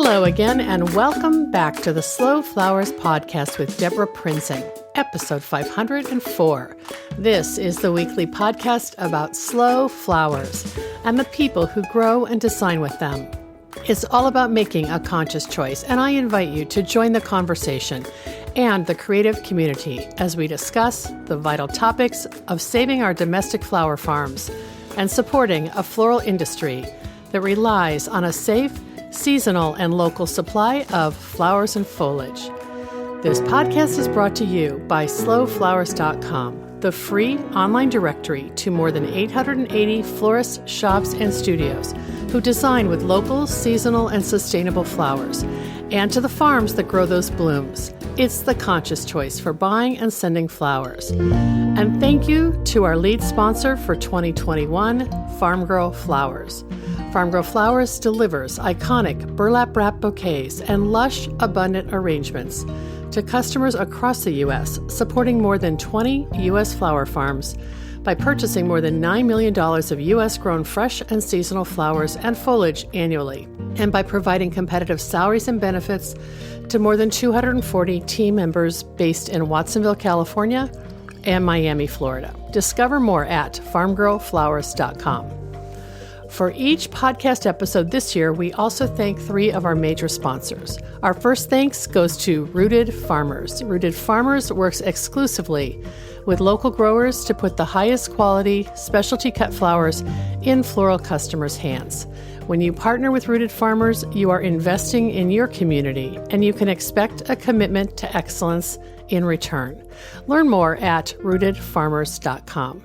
Hello again, and welcome back to the Slow Flowers Podcast with Deborah Prinzing, episode 504. This is the weekly podcast about slow flowers and the people who grow and design with them. It's all about making a conscious choice, and I invite you to join the conversation and the creative community as we discuss the vital topics of saving our domestic flower farms and supporting a floral industry that relies on a safe, seasonal, and local supply of flowers and foliage. This podcast is brought to you by slowflowers.com, the free online directory to more than 880 florists, shops, and studios who design with local, seasonal, and sustainable flowers, and to the farms that grow those blooms. It's the conscious choice for buying and sending flowers. And thank you to our lead sponsor for 2021, Farm Girl Flowers. Farm Girl Flowers delivers iconic burlap wrap bouquets and lush, abundant arrangements to customers across the U.S., supporting more than 20 U.S. flower farms by purchasing more than $9 million of U.S.-grown fresh and seasonal flowers and foliage annually, and by providing competitive salaries and benefits to more than 240 team members based in Watsonville, California, and Miami, Florida. Discover more at farmgirlflowers.com. For each podcast episode this year, we also thank three of our major sponsors. Our first thanks goes to Rooted Farmers. Rooted Farmers works exclusively with local growers to put the highest quality, specialty cut flowers in floral customers' hands. When you partner with Rooted Farmers, you are investing in your community, and you can expect a commitment to excellence in return. Learn more at rootedfarmers.com.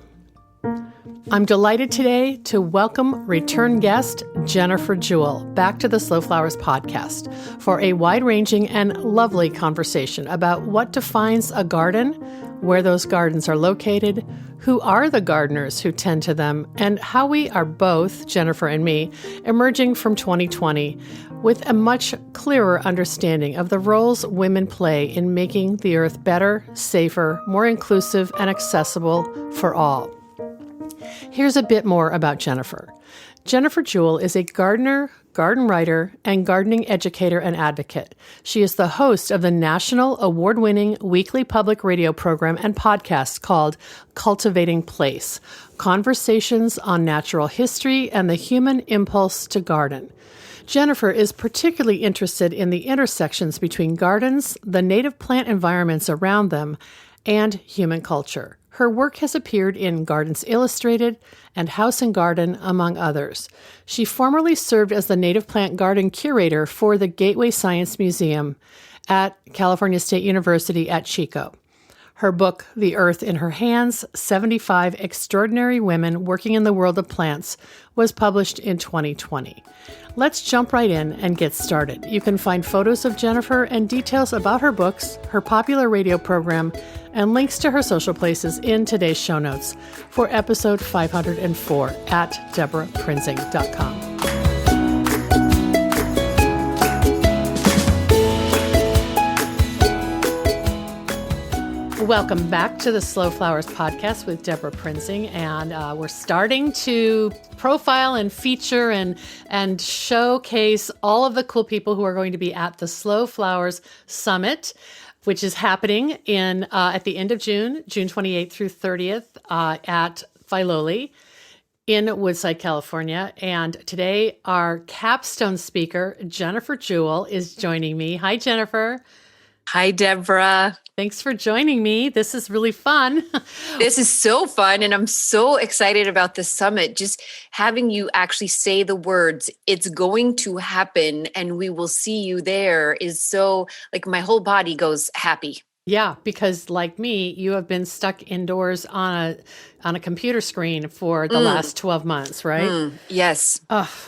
I'm delighted today to welcome return guest Jennifer Jewell back to the Slow Flowers podcast for a wide-ranging and lovely conversation about what defines a garden, where those gardens are located, who are the gardeners who tend to them, and how we are both, Jennifer and me, emerging from 2020 with a much clearer understanding of the roles women play in making the earth better, safer, more inclusive, and accessible for all. Here's a bit more about Jennifer. Jennifer Jewell is a gardener, garden writer, and gardening educator and advocate. She is the host of the national award-winning weekly public radio program and podcast called Cultivating Place, Conversations on Natural History and the Human Impulse to Garden. Jennifer is particularly interested in the intersections between gardens, the native plant environments around them, and human culture. Her work has appeared in Gardens Illustrated and House and Garden, among others. She formerly served as the native plant garden curator for the Gateway Science Museum at California State University at Chico. Her book, The Earth in Her Hands, 75 Extraordinary Women Working in the World of Plants, was published in 2020. Let's jump right in and get started. You can find photos of Jennifer and details about her books, her popular radio program, and links to her social places in today's show notes for episode 504 at deborahprinzing.com. Welcome back to the Slow Flowers podcast with Deborah Prinzing, and we're starting to profile and feature and showcase all of the cool people who are going to be at the Slow Flowers Summit, which is happening at the end of June 28th through 30th at Filoli in Woodside, California. And today our capstone speaker, Jennifer Jewell, is joining me. Hi, Jennifer. Hi, Deborah. Thanks for joining me. This is really fun. This is so fun, and I'm so excited about the summit. Just having you actually say the words, it's going to happen, and we will see you there is so, like, my whole body goes happy. Yeah, because like me, you have been stuck indoors on a computer screen for the last 12 months, right? Yes.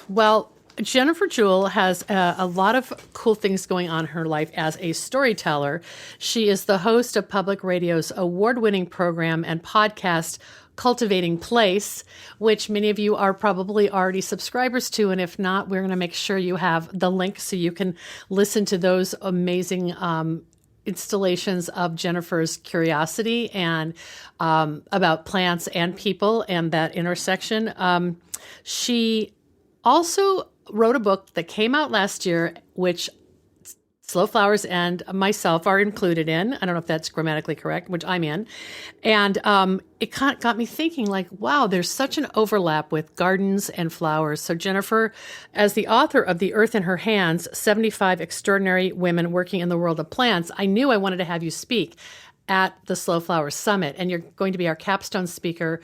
Well, Jennifer Jewell has a lot of cool things going on in her life as a storyteller. She is the host of Public Radio's award-winning program and podcast, Cultivating Place, which many of you are probably already subscribers to. And if not, we're going to make sure you have the link so you can listen to those amazing installations of Jennifer's curiosity and about plants and people and that intersection. She also wrote a book that came out last year which Slow Flowers and myself are included in. I don't know if that's grammatically correct, which I'm in. And it got me thinking, like, wow, there's such an overlap with gardens and flowers. So Jennifer, as the author of The Earth in Her Hands, 75 Extraordinary Women Working in the World of Plants, I knew I wanted to have you speak at the Slow Flowers Summit. And you're going to be our capstone speaker.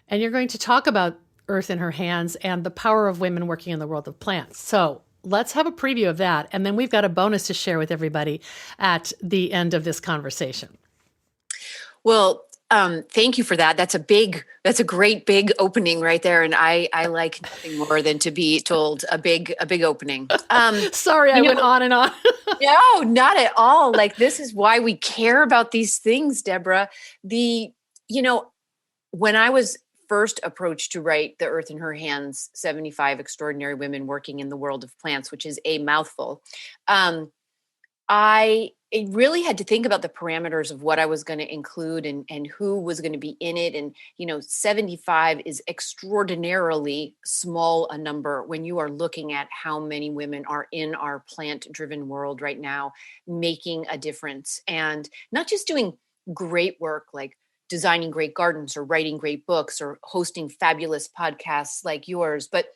And you're going to talk about Earth in Her Hands and the power of women working in the world of plants. So let's have a preview of that. And then we've got a bonus to share with everybody at the end of this conversation. Well, thank you for that. That's a great big opening right there. And I like nothing more than to be told a big opening. Sorry, I went on and on. No, not at all. Like, this is why we care about these things, Deborah. When I was first approached to write The Earth in Her Hands, 75 Extraordinary Women Working in the World of Plants, which is a mouthful, I really had to think about the parameters of what I was going to include and who was going to be in it. And, 75 is extraordinarily small a number when you are looking at how many women are in our plant-driven world right now, making a difference and not just doing great work like designing great gardens or writing great books or hosting fabulous podcasts like yours, but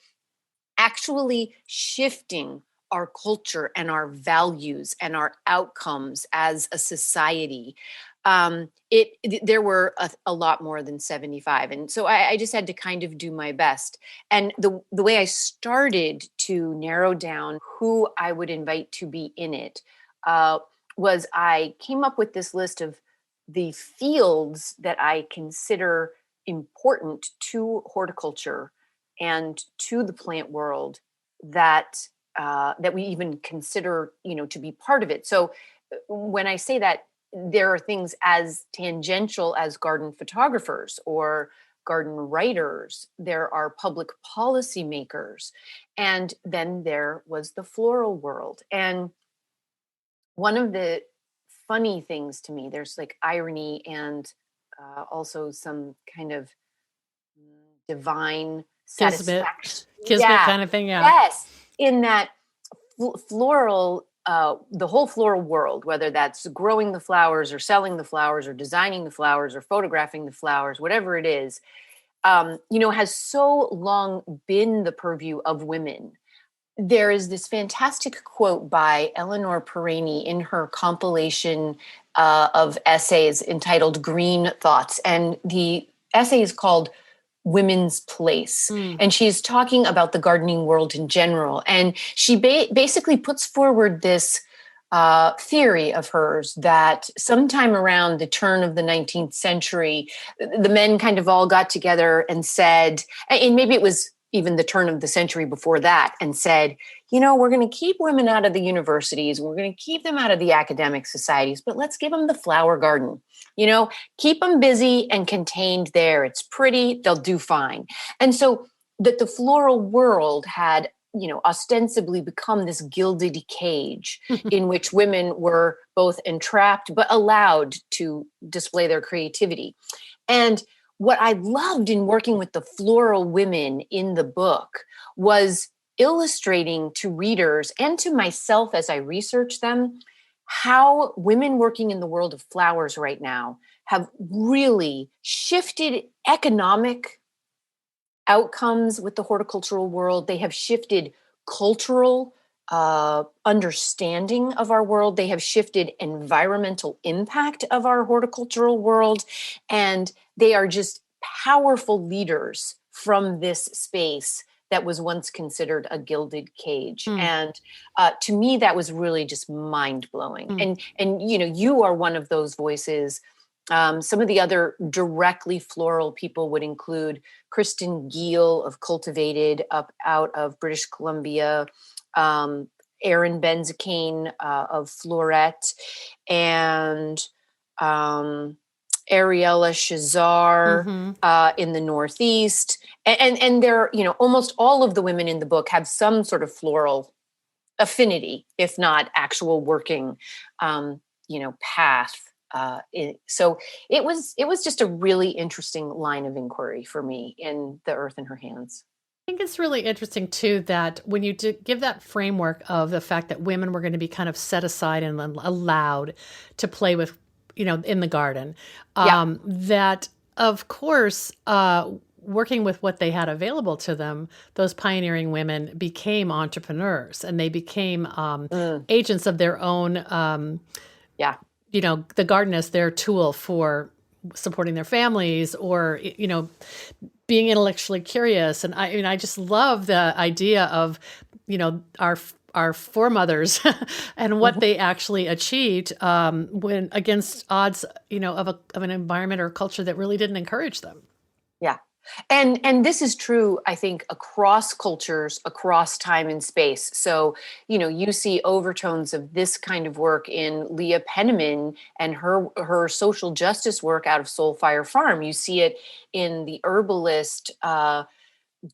actually shifting our culture and our values and our outcomes as a society. There were a lot more than 75. And so I just had to kind of do my best. And the way I started to narrow down who I would invite to be in it was I came up with this list of the fields that I consider important to horticulture and to the plant world that we even consider, to be part of it. So when I say that, there are things as tangential as garden photographers or garden writers. There are public policy makers. And then there was the floral world. And one of the funny things to me, there's like irony and also some kind of divine satisfaction. Kismet kind of thing, yeah. Yes, in that floral, the whole floral world, whether that's growing the flowers or selling the flowers or designing the flowers or photographing the flowers, whatever it is, has so long been the purview of women. There is this fantastic quote by Eleanor Perrine in her compilation of essays entitled Green Thoughts. And the essay is called Women's Place. And she's talking about the gardening world in general. And she basically puts forward this theory of hers that sometime around the turn of the 19th century, the men kind of all got together and said, and maybe it was even the turn of the century before that, and said, we're going to keep women out of the universities. We're going to keep them out of the academic societies, but let's give them the flower garden. Keep them busy and contained there. It's pretty. They'll do fine. And so that the floral world had, ostensibly become this gilded cage in which women were both entrapped, but allowed to display their creativity. And what I loved in working with the floral women in the book was illustrating to readers and to myself as I researched them, how women working in the world of flowers right now have really shifted economic outcomes with the horticultural world. They have shifted cultural understanding of our world. They have shifted environmental impact of our horticultural world. And they are just powerful leaders from this space that was once considered a gilded cage. And to me, that was really just mind-blowing. And you are one of those voices. Some of the other directly floral people would include Kristen Giel of Cultivated out of British Columbia, Erin Benzakein of Floret, and Ariella Shazar in the Northeast. And there, almost all of the women in the book have some sort of floral affinity, if not actual working, path. So it was just a really interesting line of inquiry for me in The Earth in Her Hands. think it's really interesting too that when you give that framework of the fact that women were going to be kind of set aside and allowed to play with, in the garden, Yeah. that of course, working with what they had available to them, those pioneering women became entrepreneurs and they became Mm, agents of their own. yeah. The garden as their tool for supporting their families or being intellectually curious. And I just love the idea of, our foremothers and what Mhm. they actually achieved when against odds, of an environment or a culture that really didn't encourage them. Yeah. And this is true, I think, across cultures, across time and space. So, you see overtones of this kind of work in Leah Penniman and her social justice work out of Soulfire Farm. You see it in the herbalist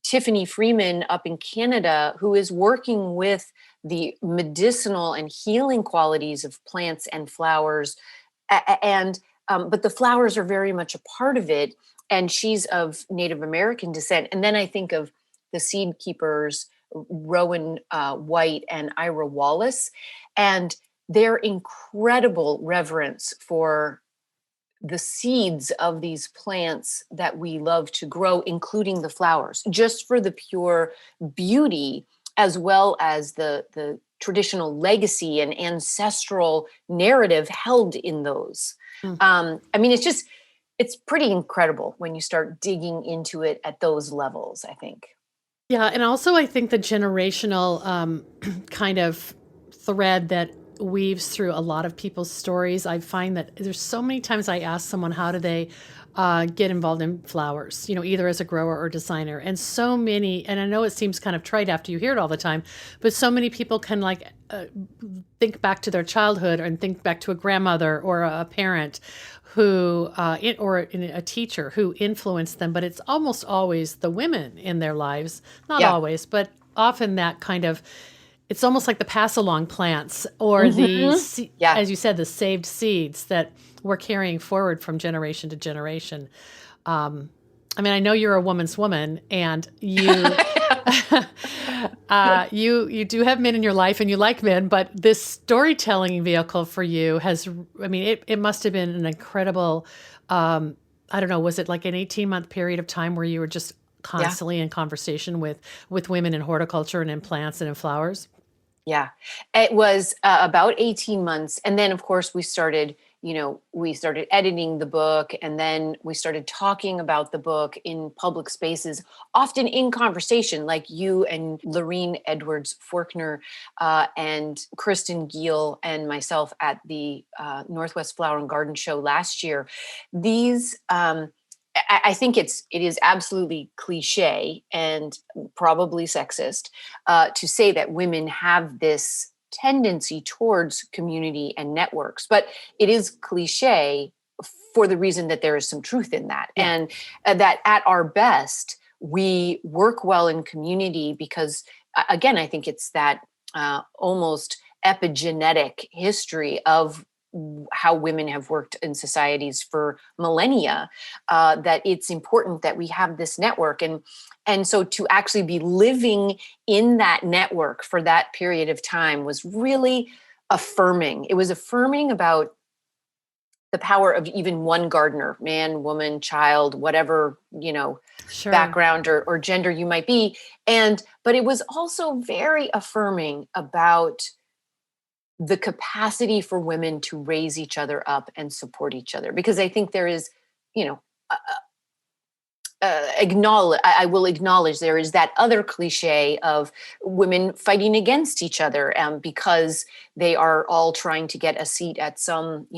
Tiffany Freeman up in Canada, who is working with the medicinal and healing qualities of plants and flowers. And but the flowers are very much a part of it. And she's of Native American descent. And then I think of the seed keepers, Rowan White and Ira Wallace, and their incredible reverence for the seeds of these plants that we love to grow, including the flowers, just for the pure beauty, as well as the traditional legacy and ancestral narrative held in those. Mm. I mean, it's pretty incredible when you start digging into it at those levels, I think. Yeah, and also I think the generational kind of thread that weaves through a lot of people's stories. I find that there's so many times I ask someone, how do they get involved in flowers, either as a grower or designer? And so many, and I know it seems kind of trite after you hear it all the time, but so many people can think back to their childhood and think back to a grandmother or a parent who or a teacher who influenced them, but it's almost always the women in their lives, not Yeah. always, but often that kind of, it's almost like the pass along plants or Yeah. as you said, the saved seeds that we're carrying forward from generation to generation. I mean, I know you're a woman's woman, and you you do have men in your life, and you like men. But this storytelling vehicle for you has, I mean, it must have been an incredible. I don't know, was it like an 18-month period of time where you were just Yeah. constantly in conversation with women in horticulture and in plants and in flowers? Yeah, it was about 18 months. And then, of course, we started editing the book, and then we started talking about the book in public spaces, often in conversation, like you and Lorene Edwards Forkner and Kristen Giel and myself at the Northwest Flower and Garden Show last year. These, I think it is absolutely cliche and probably sexist to say that women have this tendency towards community and networks, but it is cliche for the reason that there is some truth in that, Yeah. and that at our best we work well in community because, again, I think it's that almost epigenetic history of how women have worked in societies for millennia, that it's important that we have this network. And so to actually be living in that network for that period of time was really affirming. It was affirming about the power of even one gardener, man, woman, child, whatever, Sure. background or gender you might be. But it was also very affirming about the capacity for women to raise each other up and support each other, because I think there is, you know I will acknowledge there is that other cliche of women fighting against each other because they are all trying to get a seat at some,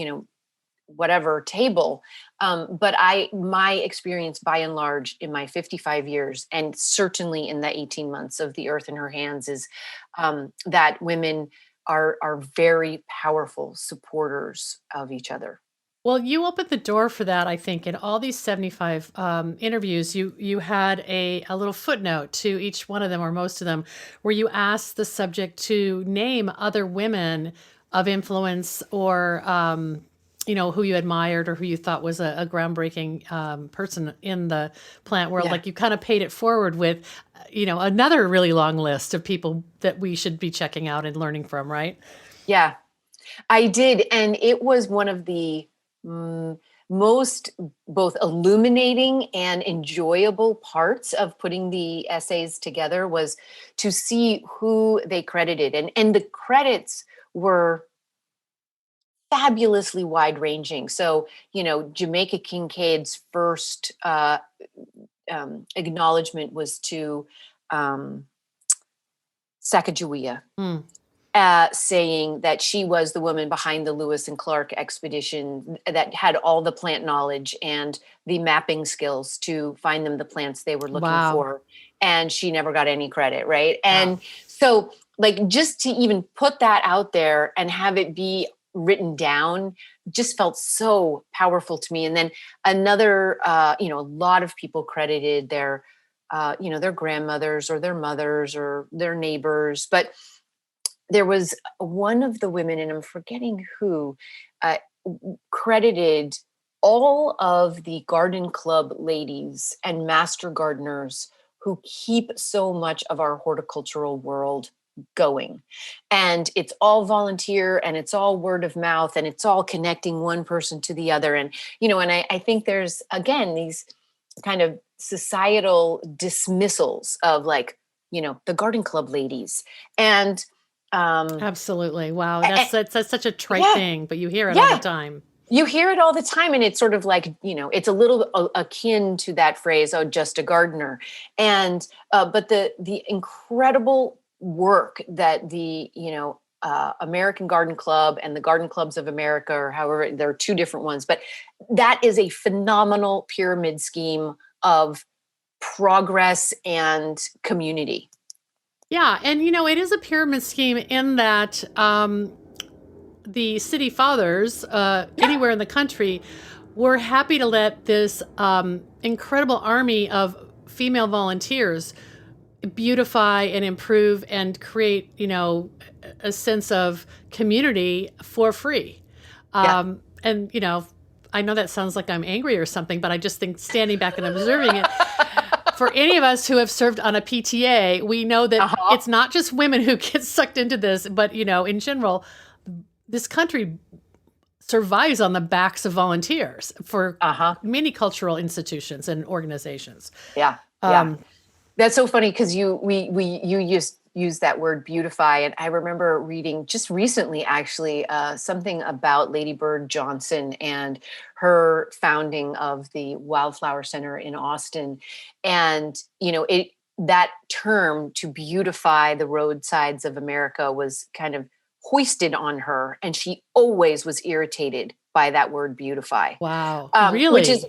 whatever table. But my experience by and large in my 55 years, and certainly in the 18 months of The Earth in Her Hands, is that women are very powerful supporters of each other. Well, you opened the door for that, I think. In all these 75 interviews, you had a little footnote to each one of them, or most of them, where you asked the subject to name other women of influence or who you admired or who you thought was a groundbreaking person in the plant world. Yeah. Like you kind of paid it forward with, another really long list of people that we should be checking out and learning from, right? Yeah, I did. And it was one of the most both illuminating and enjoyable parts of putting the essays together was to see who they credited. And the credits were fabulously wide ranging. So, Jamaica Kincaid's first acknowledgement was to Sacagawea. Saying that she was the woman behind the Lewis and Clark expedition that had all the plant knowledge and the mapping skills to find them the plants they were looking for. And she never got any credit, right? And so, like, just to even put that out there and have it be written down just felt so powerful to me. And then another, a lot of people credited their, their grandmothers or their mothers or their neighbors, but there was one of the women, and I'm forgetting who, credited all of the garden club ladies and master gardeners who keep so much of our horticultural world going. And it's all volunteer and it's all word of mouth and it's all connecting one person to the other. And, and I think there's, again, these kind of societal dismissals of like, the garden club ladies. And absolutely. Wow. That's such a trite thing, but you hear it all the time. You hear it all the time. And it's sort of like, it's a little akin to that phrase, oh, just a gardener. And, but the incredible work that the, American Garden Club and the Garden Clubs of America, or however, there are two different ones, but that is a phenomenal pyramid scheme of progress and community. Yeah. And, it is a pyramid scheme in that the city fathers anywhere in the country were happy to let this incredible army of female volunteers beautify and improve and create, a sense of community for free. And, I know that sounds like I'm angry or something, but I just think standing back and observing it, for any of us who have served on a PTA, we know that it's not just women who get sucked into this, but, in general, this country survives on the backs of volunteers for many cultural institutions and organizations. Yeah. That's so funny because you use that word beautify. And I remember reading just recently, actually, something about Lady Bird Johnson and her founding of the Wildflower Center in Austin. And, that term to beautify the roadsides of America was kind of hoisted on her. And she always was irritated by that word beautify. Wow. Really? Which is,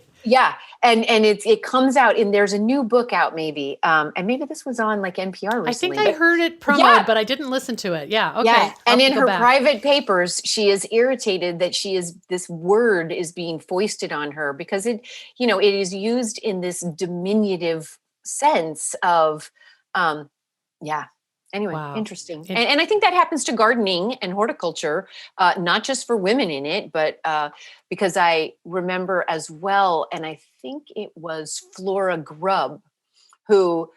and it comes out and there's a new book out maybe. And maybe this was on like NPR recently. I think I heard it promoted, but I didn't listen to it. Yeah. Okay. Yeah. And in her private papers, she is irritated that this word is being foisted on her because it is used in this diminutive sense of, Anyway, wow. Interesting. And I think that happens to gardening and horticulture, not just for women in it, but because I remember as well, and I think it was Flora Grubb who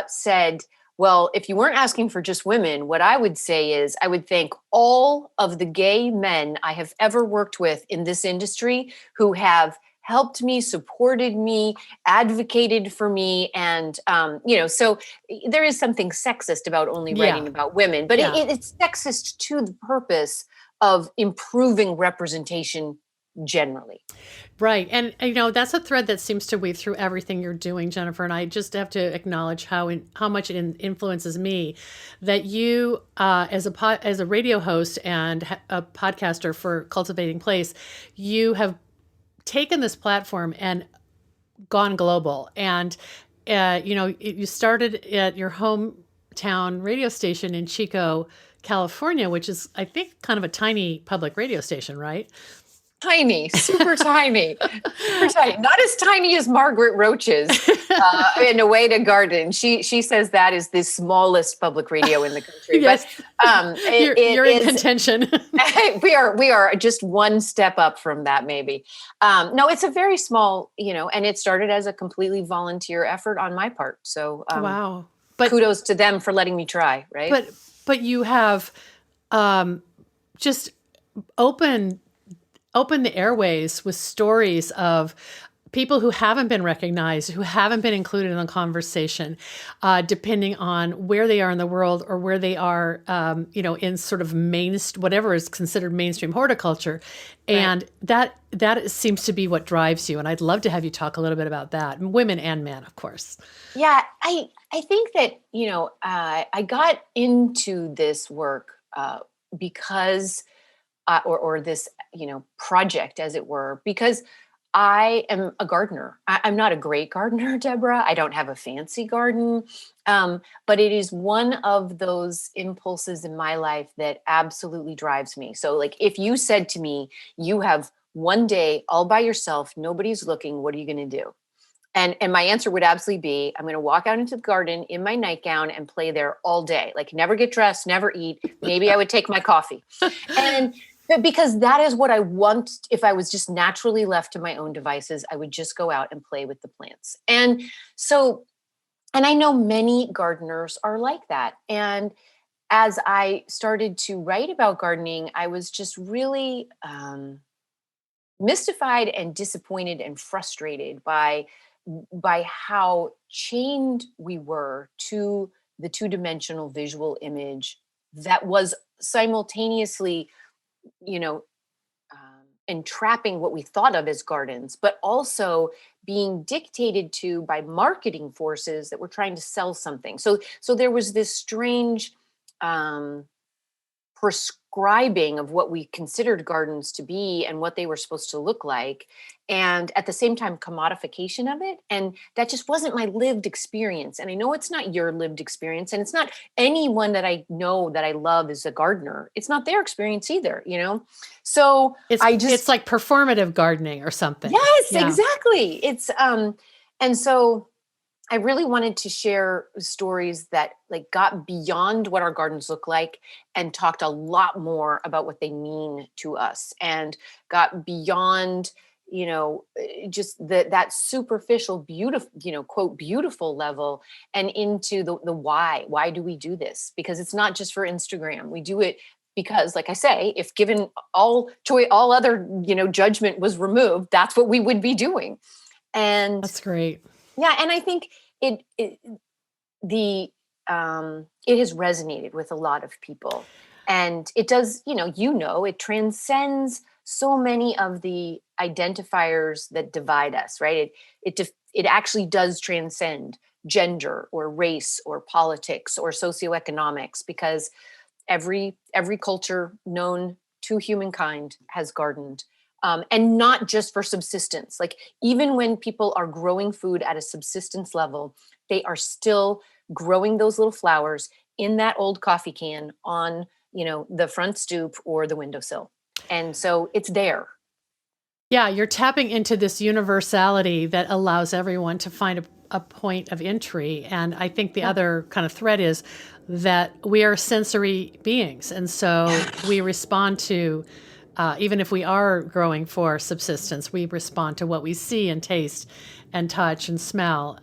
said, well, if you weren't asking for just women, what I would say is I would thank all of the gay men I have ever worked with in this industry who have helped me, supported me, advocated for me. And, so there is something sexist about only writing about women, but it's sexist to the purpose of improving representation generally. Right. And, that's a thread that seems to weave through everything you're doing, Jennifer. And I just have to acknowledge how much it influences me that you, as a radio host and a podcaster for Cultivating Place, you have taken this platform and gone global. And, you started at your hometown radio station in Chico, California, which is, I think, kind of a tiny public radio station, right? Tiny, super tiny, super tiny. Not as tiny as Margaret Roach's in a way to garden. She says that is the smallest public radio in the country. Yes. But you're in contention. we are just one step up from that, maybe. No, it's a very small, and it started as a completely volunteer effort on my part. So wow. But kudos to them for letting me try, right? But you have just open the airways with stories of people who haven't been recognized, who haven't been included in the conversation, depending on where they are in the world or where they are, in sort of whatever is considered mainstream horticulture. Right. And that seems to be what drives you. And I'd love to have you talk a little bit about that, women and men, of course. Yeah, I think that, I got into this work because or this, project, as it were, because I am a gardener. I'm not a great gardener, Deborah. I don't have a fancy garden. But it is one of those impulses in my life that absolutely drives me. So like, if you said to me, you have one day all by yourself, nobody's looking, what are you going to do? And my answer would absolutely be, I'm going to walk out into the garden in my nightgown and play there all day. Like, never get dressed, never eat. Maybe I would take my coffee. But because that is what I want. If I was just naturally left to my own devices, I would just go out and play with the plants. And I know many gardeners are like that. And as I started to write about gardening, I was just really mystified and disappointed and frustrated by how chained we were to the two-dimensional visual image that was simultaneously entrapping what we thought of as gardens, but also being dictated to by marketing forces that were trying to sell something. So there was this strange prescribing of what we considered gardens to be and what they were supposed to look like. And at the same time, commodification of it. And that just wasn't my lived experience. And I know it's not your lived experience. And it's not anyone that I know that I love as a gardener. It's not their experience either, So it's like performative gardening or something. Yes, yeah. Exactly. It's, and so I really wanted to share stories that like got beyond what our gardens look like and talked a lot more about what they mean to us, and got beyond, just that superficial, beautiful, quote, beautiful level, and into the why. Why do we do this? Because it's not just for Instagram. We do it because, like I say, if given all other, judgment was removed, that's what we would be doing. And that's great. Yeah. And I think it has resonated with a lot of people, and it does, it transcends so many of the identifiers that divide us, right? It actually does transcend gender or race or politics or socioeconomics, because every culture known to humankind has gardened. And not just for subsistence. Like, even when people are growing food at a subsistence level, they are still growing those little flowers in that old coffee can on, the front stoop or the windowsill. And so it's there. Yeah, you're tapping into this universality that allows everyone to find a point of entry. And I think the other kind of thread is that we are sensory beings. And so we respond to, even if we are growing for subsistence, we respond to what we see and taste and touch and smell,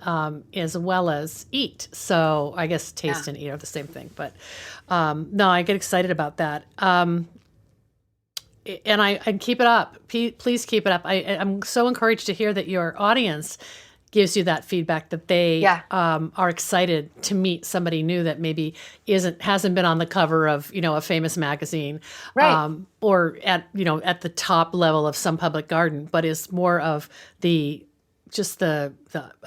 as well as eat. So I guess taste and eat are the same thing. But no, I get excited about that. And I keep it up. Please keep it up. I'm so encouraged to hear that your audience gives you that feedback, that they are excited to meet somebody new that maybe hasn't been on the cover of, a famous magazine, right. Or at the top level of some public garden, but is more of the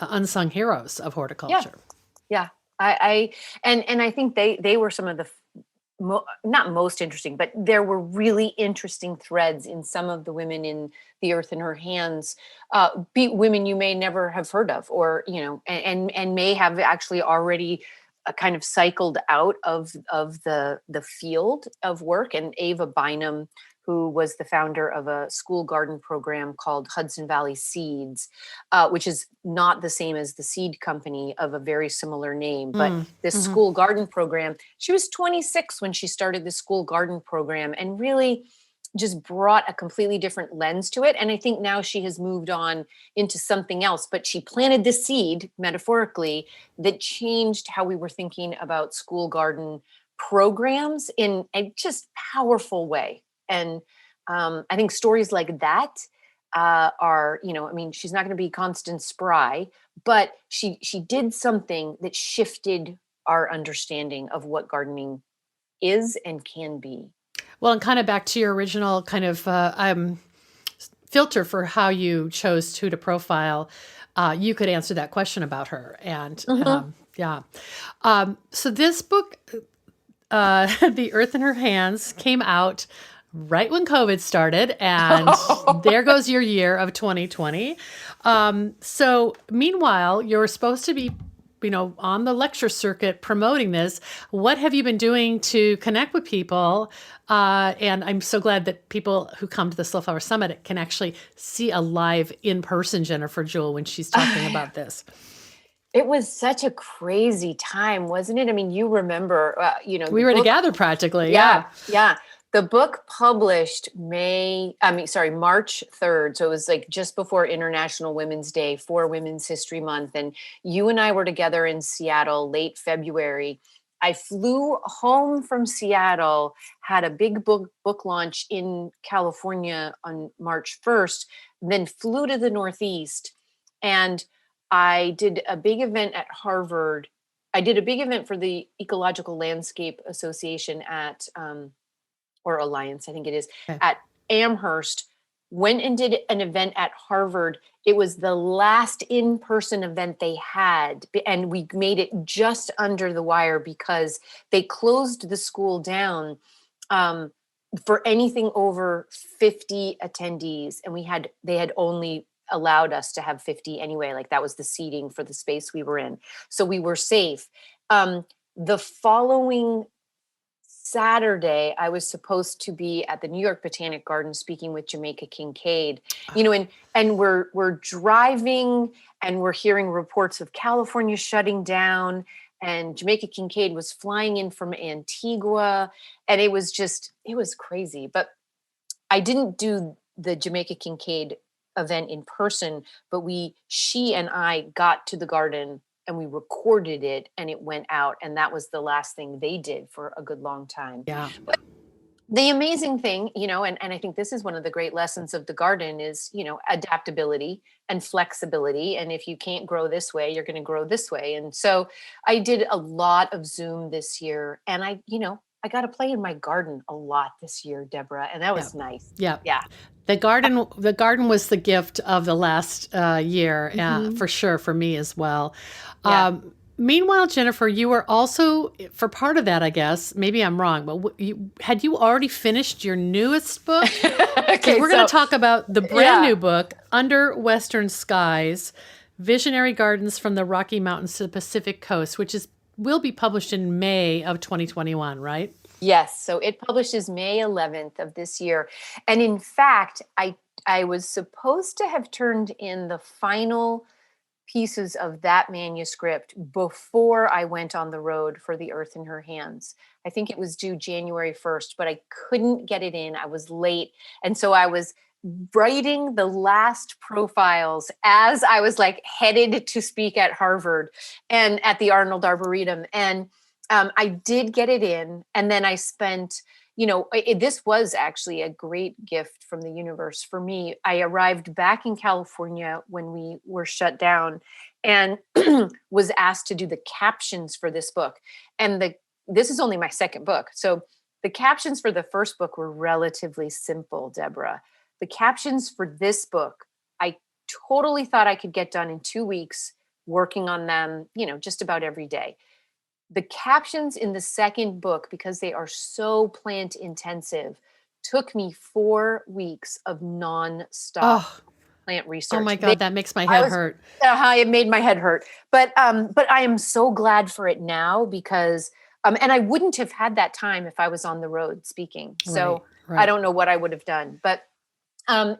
unsung heroes of horticulture. Yeah. I think they were some of the not most interesting, but there were really interesting threads in some of the women in The Earth in Her Hands, women you may never have heard of, or, and may have actually already kind of cycled out of the field of work. And Ava Bynum, who was the founder of a school garden program called Hudson Valley Seeds, which is not the same as the seed company of a very similar name, but this school garden program. She was 26 when she started the school garden program, and really just brought a completely different lens to it. And I think now she has moved on into something else, but she planted the seed, metaphorically, that changed how we were thinking about school garden programs in a just powerful way. And I think stories like that are, I mean, she's not going to be Constance Spry, but she did something that shifted our understanding of what gardening is and can be. Well, and kind of back to your original kind of filter for how you chose who to profile, you could answer that question about her. And so this book, The Earth in Her Hands, came out right when COVID started, and there goes your year of 2020. So meanwhile, you're supposed to be on the lecture circuit promoting this. What have you been doing to connect with people? And I'm so glad that people who come to the Slow Flower Summit can actually see a live in-person Jennifer Jewell when she's talking about this. It was such a crazy time, wasn't it? I mean, you remember, we were together practically. Yeah. The book published March 3rd. So it was like just before International Women's Day for Women's History Month. And you and I were together in Seattle late February. I flew home from Seattle, had a big book launch in California on March 1st, then flew to the Northeast. And I did a big event at Harvard. I did a big event for the Ecological Landscape Association or Alliance, I think it is, at Amherst. Went and did an event at Harvard. It was the last in-person event they had, and we made it just under the wire because they closed the school down for anything over 50 attendees, and they had only allowed us to have 50 anyway. Like that was the seating for the space we were in, so we were safe. The following Saturday, I was supposed to be at the New York Botanic Garden speaking with Jamaica Kincaid, and we're driving and we're hearing reports of California shutting down, and Jamaica Kincaid was flying in from Antigua, and it was crazy. But I didn't do the Jamaica Kincaid event in person, but she and I got to the garden and we recorded it and it went out. And that was the last thing they did for a good long time. Yeah. But the amazing thing, and I think this is one of the great lessons of the garden is, adaptability and flexibility. And if you can't grow this way, you're going to grow this way. And so I did a lot of Zoom this year, and I got to play in my garden a lot this year, Deborah, and that was nice. Yeah. Yeah. The garden was the gift of the last year, for sure, for me as well. Yeah. Meanwhile, Jennifer, you were also, for part of that, I guess, maybe I'm wrong, but had you already finished your newest book? Okay, we're going to talk about the brand new book, Under Western Skies, Visionary Gardens from the Rocky Mountains to the Pacific Coast, which will be published in May of 2021, right? Yes. So it publishes May 11th of this year. And in fact, I was supposed to have turned in the final pieces of that manuscript before I went on the road for The Earth in Her Hands. I think it was due January 1st, but I couldn't get it in. I was late. And so I was writing the last profiles as I was headed to speak at Harvard and at the Arnold Arboretum. And I did get it in. And then I spent, this was actually a great gift from the universe for me. I arrived back in California when we were shut down and was asked to do the captions for this book. And this is only my second book. So the captions for the first book were relatively simple, Deborah. The captions for this book, I totally thought I could get done in 2 weeks working on them, just about every day. The captions in the second book, because they are so plant intensive, took me 4 weeks of nonstop plant Oh my research. God, that makes my I head was, hurt. it made my head hurt. But I am so glad for it now because, and I wouldn't have had that time if I was on the road speaking. Right, So I right. don't know what I would have done, but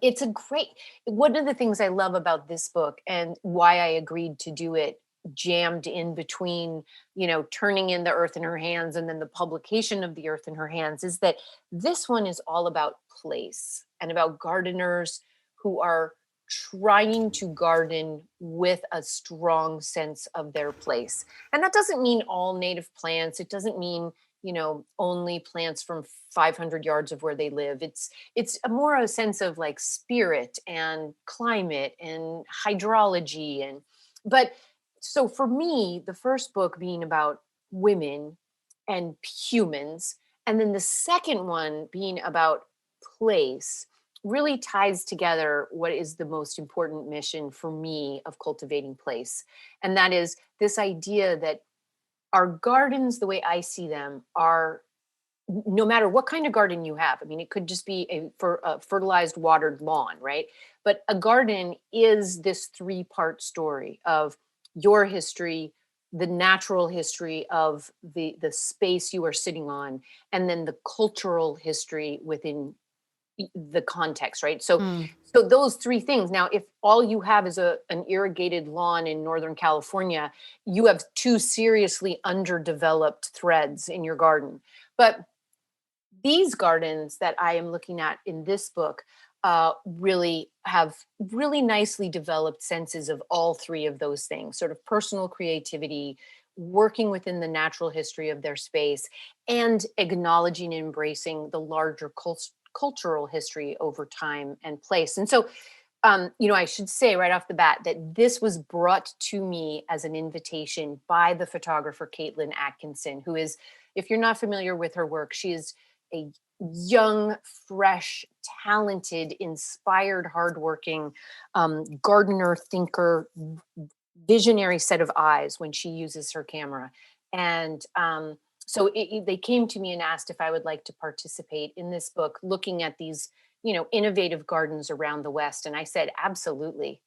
it's a great, one of the things I love about this book and why I agreed to do it jammed in between, turning in the earth in her hands and then the publication of the earth in her hands is that this one is all about place and about gardeners who are trying to garden with a strong sense of their place. And that doesn't mean all native plants. It doesn't mean, only plants from 500 yards of where they live. It's more a sense of like spirit and climate and hydrology but so for me, the first book being about women and humans, and then the second one being about place really ties together what is the most important mission for me of cultivating place. And that is this idea that our gardens, the way I see them, are no matter what kind of garden you have. I mean, it could just be a fertilized, watered lawn, right? But a garden is this three-part story of your history, the natural history of the space you are sitting on, and then the cultural history within the context, right? Mm. So those three things. Now, if all you have is an irrigated lawn in Northern California, you have two seriously underdeveloped threads in your garden. But these gardens that I am looking at in this book really have really nicely developed senses of all three of those things, sort of personal creativity, working within the natural history of their space, and acknowledging and embracing the larger cultural history over time and place. And so, I should say right off the bat that this was brought to me as an invitation by the photographer Caitlin Atkinson, who is, if you're not familiar with her work, she is a young, fresh, talented, inspired, hardworking gardener, thinker, visionary set of eyes when she uses her camera. And so they came to me and asked if I would like to participate in this book, looking at these, innovative gardens around the West. And I said, absolutely.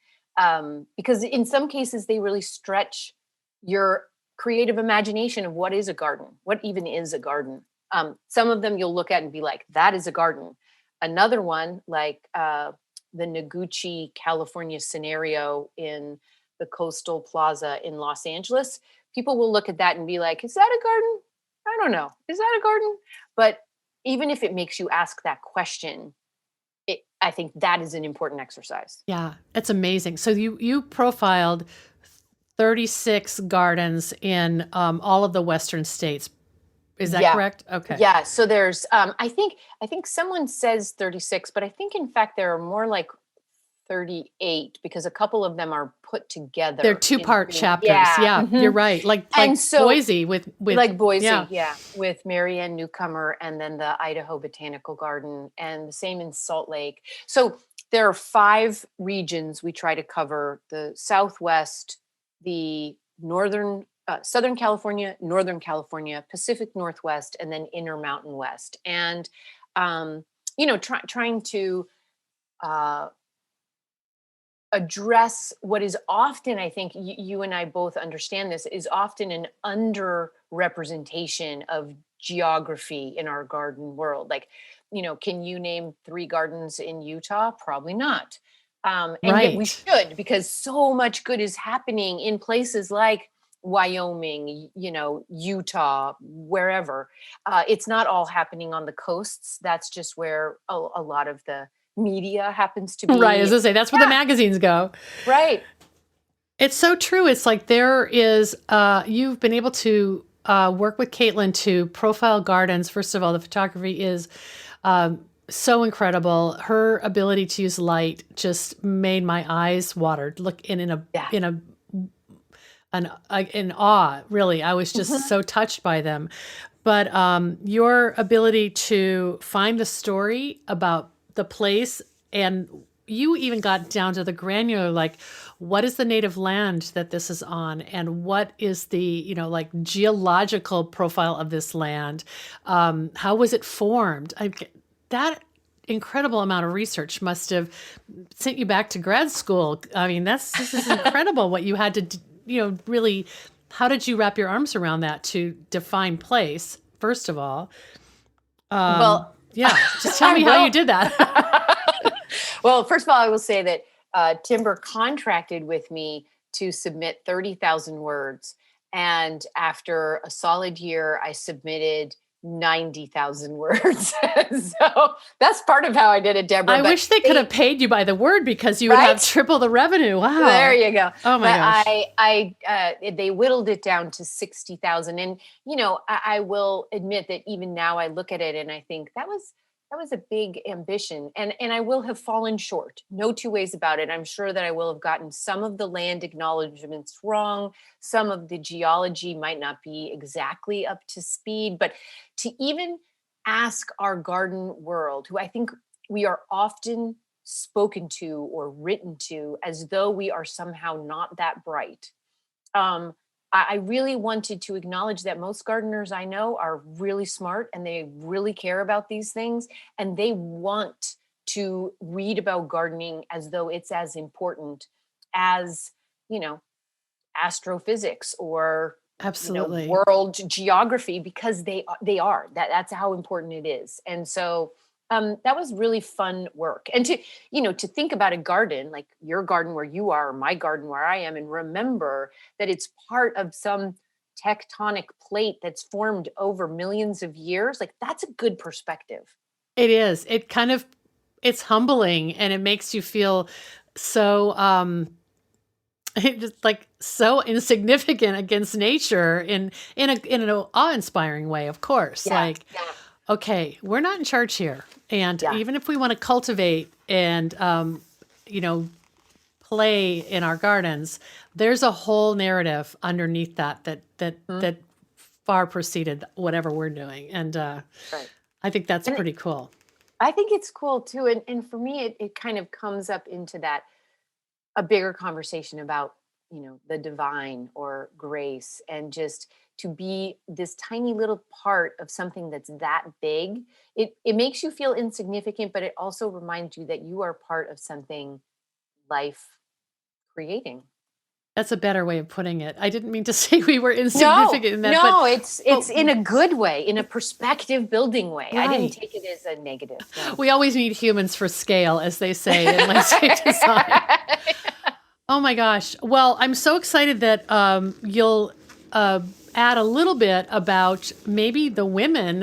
Because in some cases, they really stretch your creative imagination of what is a garden, what even is a garden. Some of them you'll look at and be like, that is a garden. Another one, like the Noguchi, California scenario in the Coastal Plaza in Los Angeles, people will look at that and be like, is that a garden? I don't know. Is that a garden? But even if it makes you ask that question, I think that is an important exercise. Yeah, it's amazing. So you profiled 36 gardens in all of the Western states. Is that Yeah. correct? Okay. Yeah. So there's I think someone says 36, but I think in fact there are more like 38 because a couple of them are put together. They're two-part chapters. Yeah. Yeah, you're right. Like And so Boise with like Boise, yeah. yeah, with Marianne Newcomer and then the Idaho Botanical Garden and the same in Salt Lake. So there are 5 regions we try to cover: the Southwest, the Northern, Southern California, Northern California, Pacific Northwest, and then Intermountain West. And, trying to uh, address what is often, I think you and I both understand this, is often an underrepresentation of geography in our garden world. Like, can you name 3 gardens in Utah? Probably not. And yet we Right. should, because so much good is happening in places like Wyoming, Utah, wherever. It's not all happening on the coasts. That's just where a lot of the media happens to Right. be. As I say, that's where the magazines go. Right. It's so true. It's like there is, you've been able to work with Caitlin to profile gardens. First of all, the photography is so incredible. Her ability to use light just made my eyes watered. Look Yeah. in awe, really. I was just so touched by them. But your ability to find the story about the place, and you even got down to the granular, like, what is the native land that this is on, and what is the like geological profile of this land? How was it formed? That incredible amount of research must have sent you back to grad school. I mean, this is incredible what you had to, really, how did you wrap your arms around that to define place, first of all? Well, yeah, just tell me how you did that. Well, first of all, I will say that Timber contracted with me to submit 30,000 words. And after a solid year, I submitted 90,000 words. So that's part of how I did it, Deborah. I wish they could have paid you by the word, because you would have triple the revenue. Wow. There you go. Oh my gosh. They whittled it down to 60,000. And, I will admit that even now I look at it and I think that was a big ambition, and I will have fallen short. No two ways about it. I'm sure that I will have gotten some of the land acknowledgements wrong. Some of the geology might not be exactly up to speed, but to even ask our garden world, who I think we are often spoken to or written to as though we are somehow not that bright. I really wanted to acknowledge that most gardeners I know are really smart and they really care about these things, and they want to read about gardening as though it's as important as, astrophysics or absolutely world geography, because they are that's how important it is. And so that was really fun work. And to think about a garden like your garden where you are, or my garden where I am, and remember that it's part of some tectonic plate that's formed over millions of years, like that's a good perspective. It is. It's humbling, and it makes you feel so, just like so insignificant against nature in an awe-inspiring way, of course. Yeah. Okay, we're not in charge here. And even if we want to cultivate and, play in our gardens, there's a whole narrative underneath that far preceded whatever we're doing. And I think that's pretty cool. I think it's cool too. And for me, it kind of comes up into a bigger conversation about, the divine or grace, and just to be this tiny little part of something that's that big. It makes you feel insignificant, but it also reminds you that you are part of something life creating. That's a better way of putting it. I didn't mean to say we were insignificant in that. No, it's in a good way, in a perspective building way. Right. I didn't take it as a negative. No. We always need humans for scale, as they say in landscape design. Oh my gosh. Well, I'm so excited that you'll add a little bit about maybe the women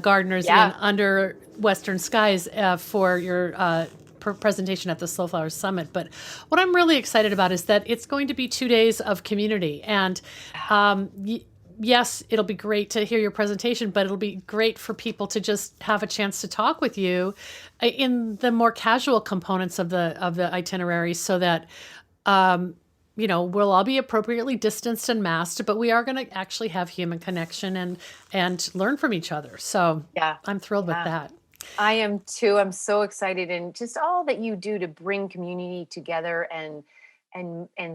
gardeners in Under Western Skies for your presentation at the Slow Flowers Summit. But what I'm really excited about is that it's going to be 2 days of community. And yes, it'll be great to hear your presentation, but it'll be great for people to just have a chance to talk with you in the more casual components of the itinerary, so that we'll all be appropriately distanced and masked, but we are going to actually have human connection and learn from each other. So I'm thrilled with that. I am too. I'm so excited, and just all that you do to bring community together and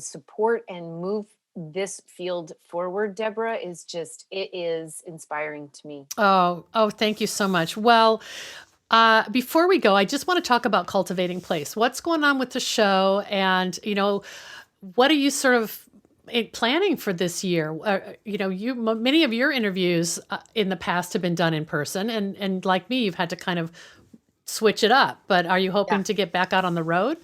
support and move this field forward, Deborah, it is inspiring to me. Oh, thank you so much. Well, before we go, I just want to talk about Cultivating Place. What's going on with the show? And, what are you sort of planning for this year? Many of your interviews in the past have been done in person, and like me, you've had to kind of switch it up. But are you hoping to get back out on the road?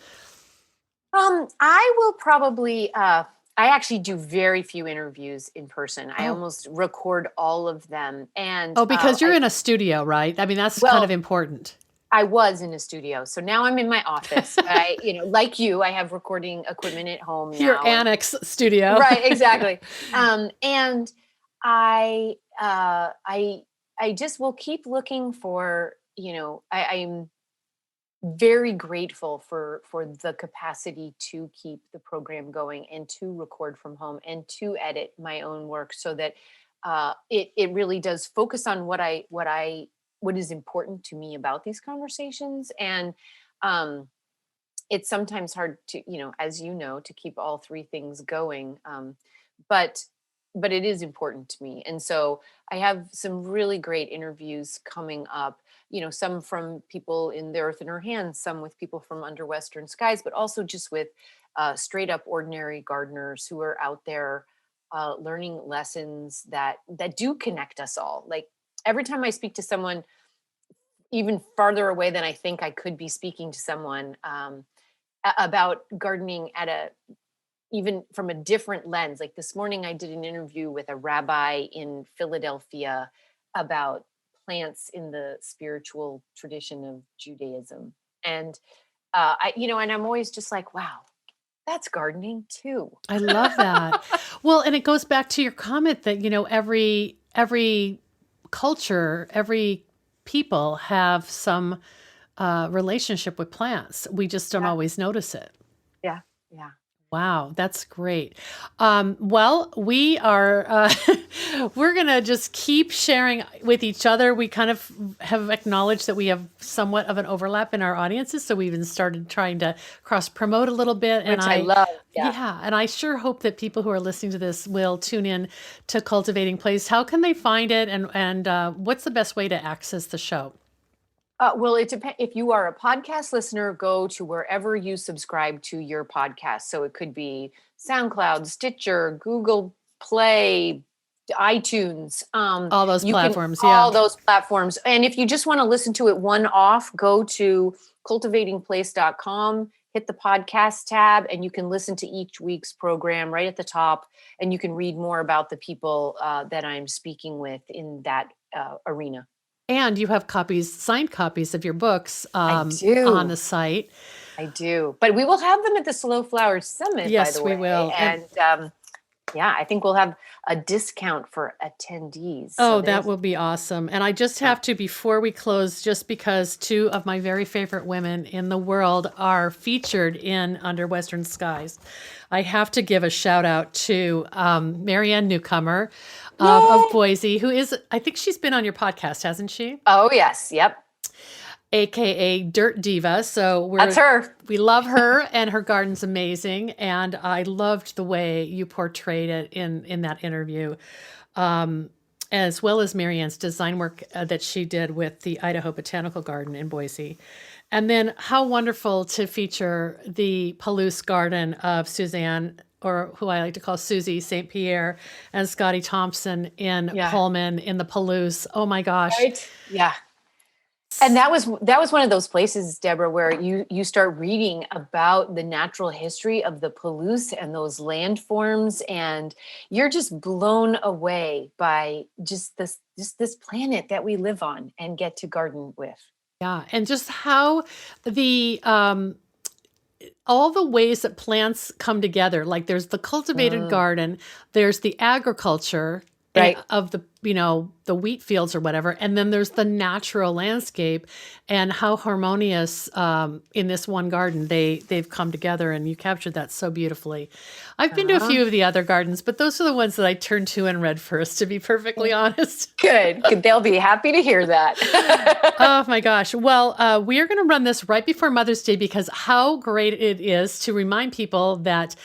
I will probably, I actually do very few interviews in person. I almost record all of them. And because you're in a studio, right? I mean, that's kind of important. I was in a studio. So now I'm in my office. Like you, I have recording equipment at home now. Your annex studio. Right, exactly. And I just will keep looking for, I'm very grateful for the capacity to keep the program going and to record from home and to edit my own work, so that it really does focus on what is important to me about these conversations. And it's sometimes hard to, as to keep all three things going. But but it is important to me. And so I have some really great interviews coming up, some from people in the Earth in Her Hands, some with people from Under Western Skies, but also just with straight up ordinary gardeners who are out there learning lessons that do connect us all. Like every time I speak to someone even farther away than I think I could be speaking to someone about gardening even from a different lens. Like this morning, I did an interview with a rabbi in Philadelphia about plants in the spiritual tradition of Judaism. And and I'm always just like, wow, that's gardening too. I love that. Well, and it goes back to your comment that, every culture, every people have some relationship with plants. We just don't always notice it. Yeah. Yeah. Wow, that's great. Well, we are, we're going to just keep sharing with each other. We kind of have acknowledged that we have somewhat of an overlap in our audiences. So we even started trying to cross promote a little bit. Which I love. Yeah. And I sure hope that people who are listening to this will tune in to Cultivating Place. How can they find it? And what's the best way to access the show? Well, it depends. If you are a podcast listener, go to wherever you subscribe to your podcast. So it could be SoundCloud, Stitcher, Google Play, iTunes. All those platforms. All those platforms. And if you just want to listen to it one-off, go to cultivatingplace.com, hit the podcast tab, and you can listen to each week's program right at the top. And you can read more about the people that I'm speaking with in that arena. And you have signed copies of your books I do. On the site. I do. But we will have them at the Slow Flowers Summit, yes, by the way. We will. And I think we'll have a discount for attendees. Oh, that will be awesome. And I just have to, before we close, just because two of my very favorite women in the world are featured in Under Western Skies, I have to give a shout out to Marianne Newcomer of Boise, who is, I think she's been on your podcast, hasn't she? Oh, yes. Yep. AKA Dirt Diva. So that's her. We love her, and her garden's amazing. And I loved the way you portrayed it in that interview, as well as Marianne's design work that she did with the Idaho Botanical Garden in Boise. And then how wonderful to feature the Palouse Garden of Suzanne, or who I like to call Susie St. Pierre, and Scotty Thompson in Pullman in the Palouse. Oh my gosh. Right? Yeah. And that was one of those places, Deborah, where you start reading about the natural history of the Palouse and those landforms, and you're just blown away by just this planet that we live on and get to garden with. Yeah, and just how the all the ways that plants come together. Like there's the cultivated garden, there's the agriculture of the the wheat fields or whatever, and then there's the natural landscape, and how harmonious in this one garden they've come together, and you captured that so beautifully. I've been to a few of the other gardens, but those are the ones that I turned to and read first, to be perfectly honest. Good. They'll be happy to hear that. Oh my gosh. Well, we are going to run this right before Mother's Day, because how great it is to remind people that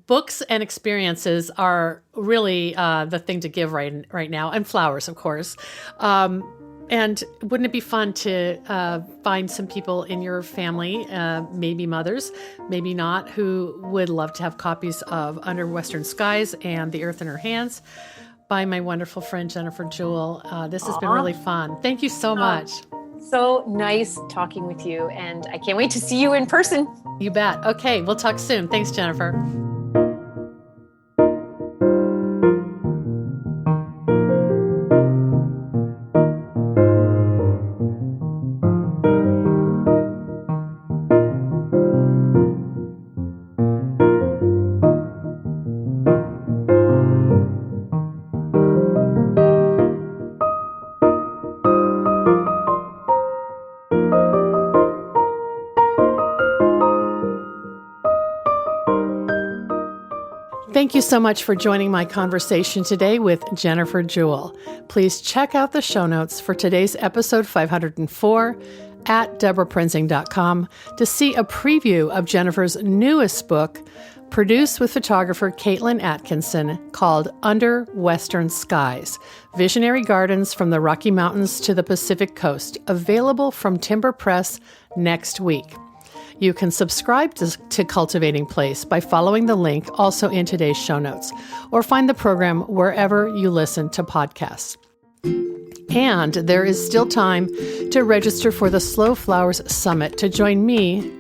books and experiences are really the thing to give right now, and flowers, of course. And wouldn't it be fun to find some people in your family, maybe mothers, maybe not, who would love to have copies of Under Western Skies and The Earth in Her Hands by my wonderful friend Jennifer Jewell. This has been really fun. Thank you so much. So nice talking with you, and I can't wait to see you in person. You bet. Okay, we'll talk soon. Thanks, Jennifer. Thank you so much for joining my conversation today with Jennifer Jewell. Please check out the show notes for today's episode 504 at DeborahPrinzing.com to see a preview of Jennifer's newest book, produced with photographer Caitlin Atkinson, called Under Western Skies, Visionary Gardens from the Rocky Mountains to the Pacific Coast, available from Timber Press next week. You can subscribe to Cultivating Place by following the link also in today's show notes, or find the program wherever you listen to podcasts. And there is still time to register for the Slow Flowers Summit to join me,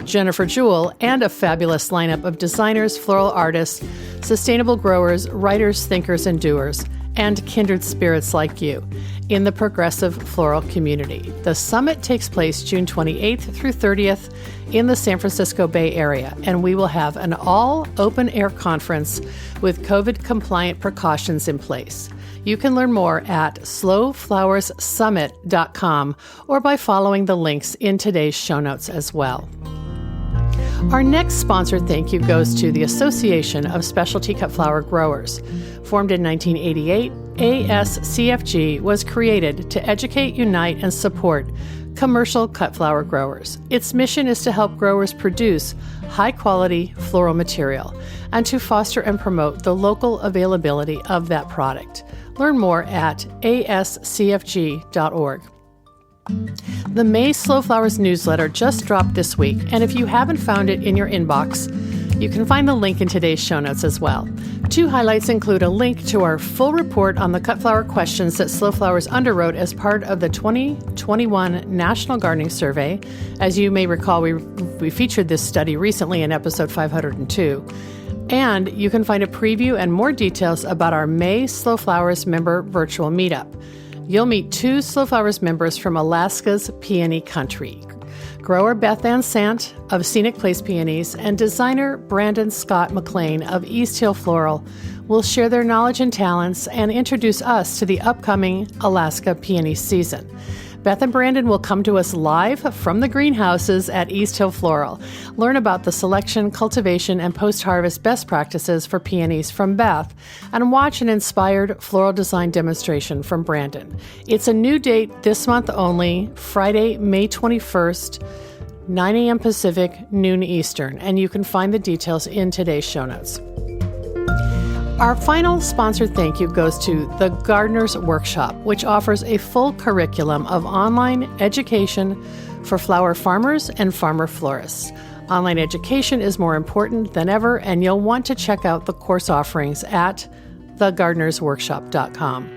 Jennifer Jewell, and a fabulous lineup of designers, floral artists, sustainable growers, writers, thinkers, and doers, and kindred spirits like you in the progressive floral community. The summit takes place June 28th through 30th in the San Francisco Bay Area, and we will have an all open-air conference with COVID-compliant precautions in place. You can learn more at slowflowerssummit.com or by following the links in today's show notes as well. Our next sponsored thank you goes to the Association of Specialty Cut Flower Growers. Formed in 1988, ASCFG was created to educate, unite, and support commercial cut flower growers. Its mission is to help growers produce high-quality floral material and to foster and promote the local availability of that product. Learn more at ascfg.org. The May Slow Flowers newsletter just dropped this week, and if you haven't found it in your inbox, you can find the link in today's show notes as well. Two highlights include a link to our full report on the cut flower questions that Slow Flowers underwrote as part of the 2021 National Gardening Survey. As you may recall, we featured this study recently in episode 502. And you can find a preview and more details about our May Slow Flowers member virtual meetup. You'll meet two Slow Flowers members from Alaska's peony country. Grower Beth Ann Sant of Scenic Place Peonies and designer Brandon Scott McLean of East Hill Floral will share their knowledge and talents and introduce us to the upcoming Alaska peony season. Beth and Brandon will come to us live from the greenhouses at East Hill Floral. Learn about the selection, cultivation, and post-harvest best practices for peonies from Beth, and watch an inspired floral design demonstration from Brandon. It's a new date this month only, Friday, May 21st, 9 a.m. Pacific, noon Eastern, and you can find the details in today's show notes. Our final sponsored thank you goes to the Gardener's Workshop, which offers a full curriculum of online education for flower farmers and farmer florists. Online education is more important than ever, and you'll want to check out the course offerings at thegardenersworkshop.com.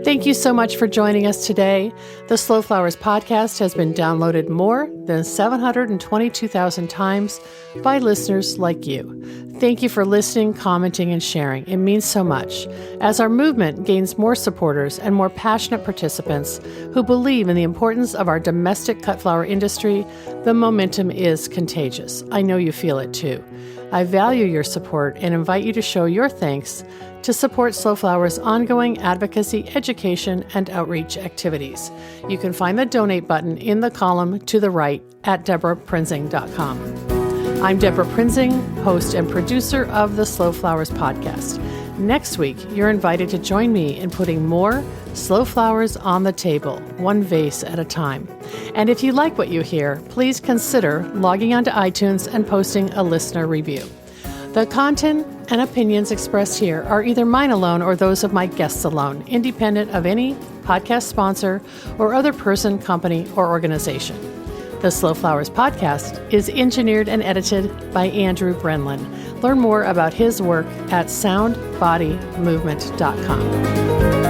Thank you so much for joining us today. The Slow Flowers podcast has been downloaded more than 722,000 times by listeners like you. Thank you for listening, commenting, and sharing. It means so much. As our movement gains more supporters and more passionate participants who believe in the importance of our domestic cut flower industry, the momentum is contagious. I know you feel it too. I value your support and invite you to show your thanks to support Slow Flowers' ongoing advocacy, education, and outreach activities. You can find the donate button in the column to the right at DeborahPrinzing.com. I'm Deborah Prinzing, host and producer of the Slow Flowers podcast. Next week, you're invited to join me in putting more slow flowers on the table, one vase at a time. And if you like what you hear, please consider logging onto iTunes and posting a listener review. The content and opinions expressed here are either mine alone or those of my guests alone, independent of any podcast sponsor or other person, company, or organization. The Slow Flowers podcast is engineered and edited by Andrew Brenlin. Learn more about his work at soundbodymovement.com.